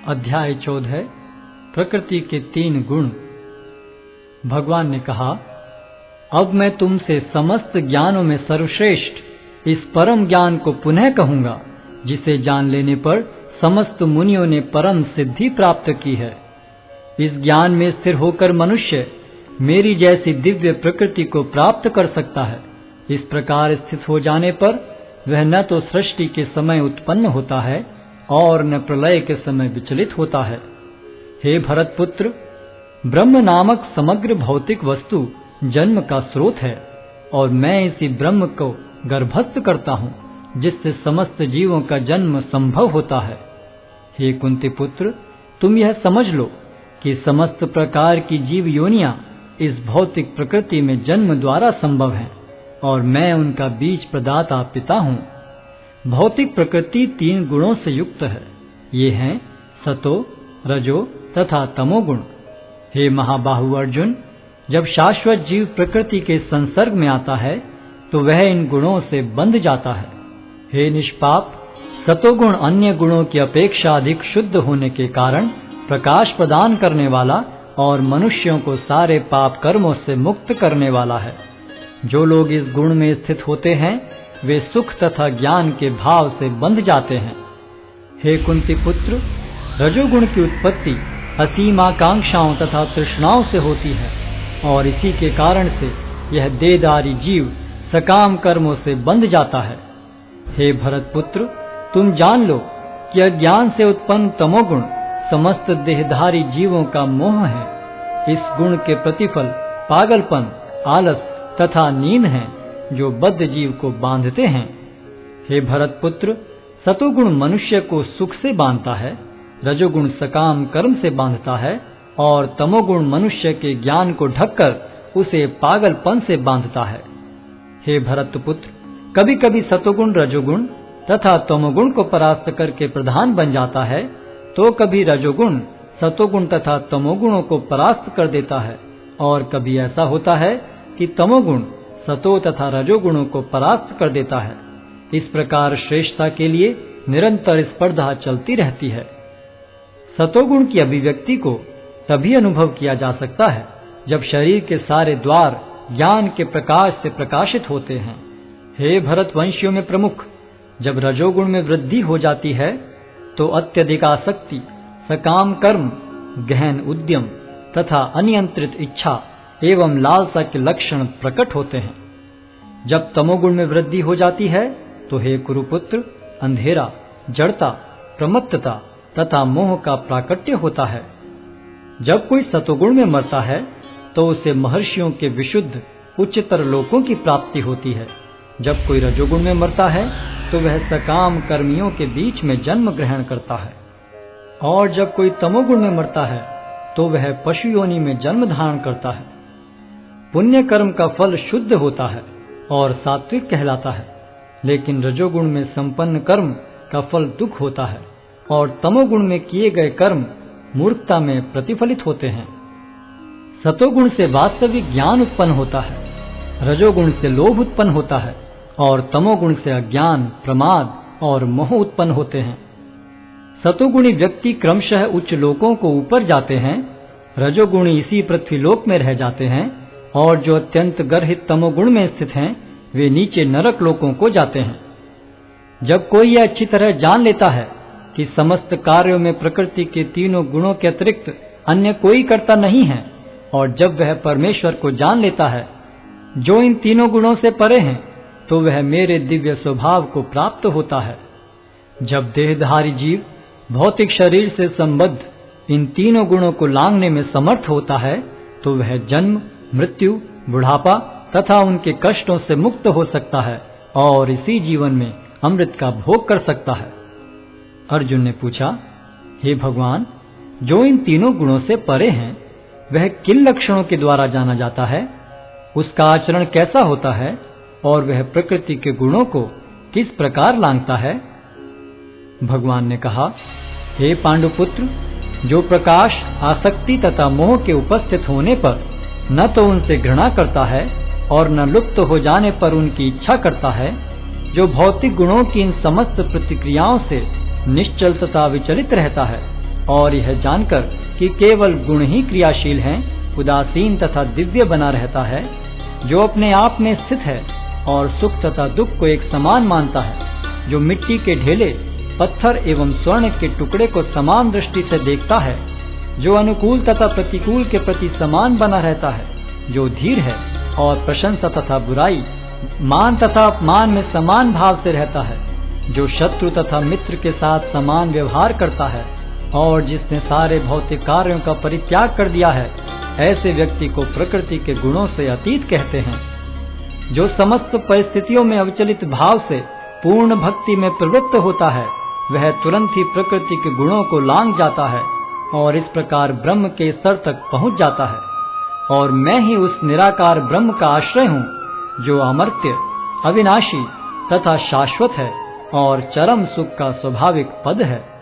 अध्याय 14 प्रकृति के 3 गुण। भगवान ने कहा, अब मैं तुमसे समस्त ज्ञानों में सर्वश्रेष्ठ इस परम ज्ञान को पुनः कहूंगा, जिसे जान लेने पर समस्त मुनियों ने परम सिद्धि प्राप्त की है। इस ज्ञान में स्थिर होकर मनुष्य मेरी जैसी दिव्य प्रकृति को प्राप्त कर सकता है। इस प्रकार स्थित हो जाने पर वह न तो सृष्टि के समय उत्पन्न होता है और न प्रलय के समय विचलित होता है। हे भरतपुत्र, ब्रह्म नामक समग्र भौतिक वस्तु जन्म का स्रोत है और मैं इसी ब्रह्म को गर्भस्थ करता हूँ, जिससे समस्त जीवों का जन्म संभव होता है। हे कुंती पुत्र, तुम यह समझ लो कि समस्त प्रकार की जीव योनियां इस भौतिक प्रकृति में जन्म द्वारा संभव हैं और मैं उनका बीज प्रदाता पिता हूँ। भौतिक प्रकृति 3 गुणों से युक्त है। ये हैं सतो, रजो तथा तमोगुण। हे महाबाहु अर्जुन, जब शाश्वत जीव प्रकृति के संसर्ग में आता है तो वह इन गुणों से बंध जाता है। हे निष्पाप, सतोगुण अन्य गुणों की अपेक्षा अधिक शुद्ध होने के कारण प्रकाश प्रदान करने वाला और मनुष्यों को सारे पाप कर्मों से मुक्त करने वाला है। जो लोग इस गुण में स्थित होते हैं वे सुख तथा ज्ञान के भाव से बंध जाते हैं। हे कुंती पुत्र, रजोगुण की उत्पत्ति असीम आकांक्षाओं तथा तृष्णाओं से होती है और इसी के कारण से यह देहधारी जीव सकाम कर्मों से बंध जाता है। हे भरतपुत्र, तुम जान लो कि अज्ञान से उत्पन्न तमोगुण समस्त देहधारी जीवों का मोह है। इस गुण के प्रतिफल पागलपन, आलस तथा नींद हैं, जो बद्ध जीव को बांधते हैं। हे भरतपुत्र, सतोगुण मनुष्य को सुख से बांधता है, रजोगुण सकाम कर्म से बांधता है और तमोगुण मनुष्य के ज्ञान को ढककर उसे पागलपन से बांधता है। हे भरतपुत्र, कभी कभी सतोगुण रजोगुण तथा तमोगुण को परास्त करके प्रधान बन जाता है, तो कभी रजोगुण सतोगुण तथा तमोगुणों को परास्त कर देता है और कभी ऐसा होता है कि तमोगुण सतो तथा रजोगुणों को परास्त कर देता है। इस प्रकार श्रेष्ठता के लिए निरंतर स्पर्धा चलती रहती है। सतोगुण की अभिव्यक्ति को तभी अनुभव किया जा सकता है जब शरीर के सारे द्वार ज्ञान के प्रकाश से प्रकाशित होते हैं। हे भरतवंशियों में प्रमुख, जब रजोगुण में वृद्धि हो जाती है तो अत्यधिक आसक्ति, सकाम कर्म, गहन उद्यम तथा अनियंत्रित इच्छा एवं लालसा के लक्षण प्रकट होते हैं। जब तमोगुण में वृद्धि हो जाती है तो हे कुरुपुत्र, अंधेरा, जड़ता, प्रमत्तता तथा मोह का प्राकट्य होता है। जब कोई सतोगुण में मरता है तो उसे महर्षियों के विशुद्ध उच्चतर लोकों की प्राप्ति होती है। जब कोई रजोगुण में मरता है तो वह सकाम कर्मियों के बीच में जन्म ग्रहण करता है और जब कोई तमोगुण में मरता है तो वह पशु योनि में जन्म धारण करता है। पुण्य कर्म का फल शुद्ध होता है और सात्विक कहलाता है, लेकिन रजोगुण में संपन्न कर्म का फल दुख होता है और तमोगुण में किए गए कर्म मूर्खता में प्रतिफलित होते हैं। सतोगुण से वास्तविक ज्ञान उत्पन्न होता है, रजोगुण से लोभ उत्पन्न होता है और तमोगुण से अज्ञान, प्रमाद और मोह उत्पन्न होते हैं। सतोगुणी व्यक्ति क्रमशः उच्च लोकों को ऊपर जाते हैं, रजोगुणी इसी पृथ्वीलोक में रह जाते हैं और जो अत्यंत गर्हित तमोगुण में स्थित हैं वे नीचे नरक लोकों को जाते हैं। जब कोई यह अच्छी तरह जान लेता है कि समस्त कार्यों में प्रकृति के 3 गुणों के अतिरिक्त अन्य कोई कर्ता नहीं है और जब वह परमेश्वर को जान लेता है जो इन 3 गुणों से परे हैं, तो वह मेरे दिव्य स्वभाव को प्राप्त होता है। जब देहधारी जीव भौतिक शरीर से संबद्ध इन 3 गुणों को लांघने में समर्थ होता है तो वह जन्म, मृत्यु, बुढ़ापा तथा उनके कष्टों से मुक्त हो सकता है और इसी जीवन में अमृत का भोग कर सकता है। अर्जुन ने पूछा, हे भगवान, जो इन 3 गुणों से परे हैं वह किन लक्षणों के द्वारा जाना जाता है? उसका आचरण कैसा होता है और वह प्रकृति के गुणों को किस प्रकार लांघता है? भगवान ने कहा, हे पांडुपुत्र, जो प्रकाश, आसक्ति तथा मोह के उपस्थित होने पर न तो उनसे घृणा करता है और न लुप्त हो जाने पर उनकी इच्छा करता है, जो भौतिक गुणों की इन समस्त प्रतिक्रियाओं से निश्चल तथा विचलित रहता है, और यह जानकर कि केवल गुण ही क्रियाशील हैं, उदासीन तथा दिव्य बना रहता है, जो अपने आप में स्थित है और सुख तथा दुख को एक समान मानता है, जो मिट्टी के ढेले, पत्थर एवं स्वर्ण के टुकड़े को समान दृष्टि से देखता है, जो अनुकूल तथा प्रतिकूल के प्रति समान बना रहता है, जो धीर है और प्रशंसा तथा बुराई, मान तथा अपमान में समान भाव से रहता है, जो शत्रु तथा मित्र के साथ समान व्यवहार करता है और जिसने सारे भौतिक कार्यों का परित्याग कर दिया है, ऐसे व्यक्ति को प्रकृति के गुणों से अतीत कहते हैं। जो समस्त परिस्थितियों में अविचलित भाव से पूर्ण भक्ति में प्रवृत्त होता है, वह तुरंत ही प्रकृति के गुणों को लांघ जाता है और इस प्रकार ब्रह्म के स्तर तक पहुंच जाता है। और मैं ही उस निराकार ब्रह्म का आश्रय हूँ, जो अमर्त्य, अविनाशी तथा शाश्वत है और चरम सुख का स्वाभाविक पद है।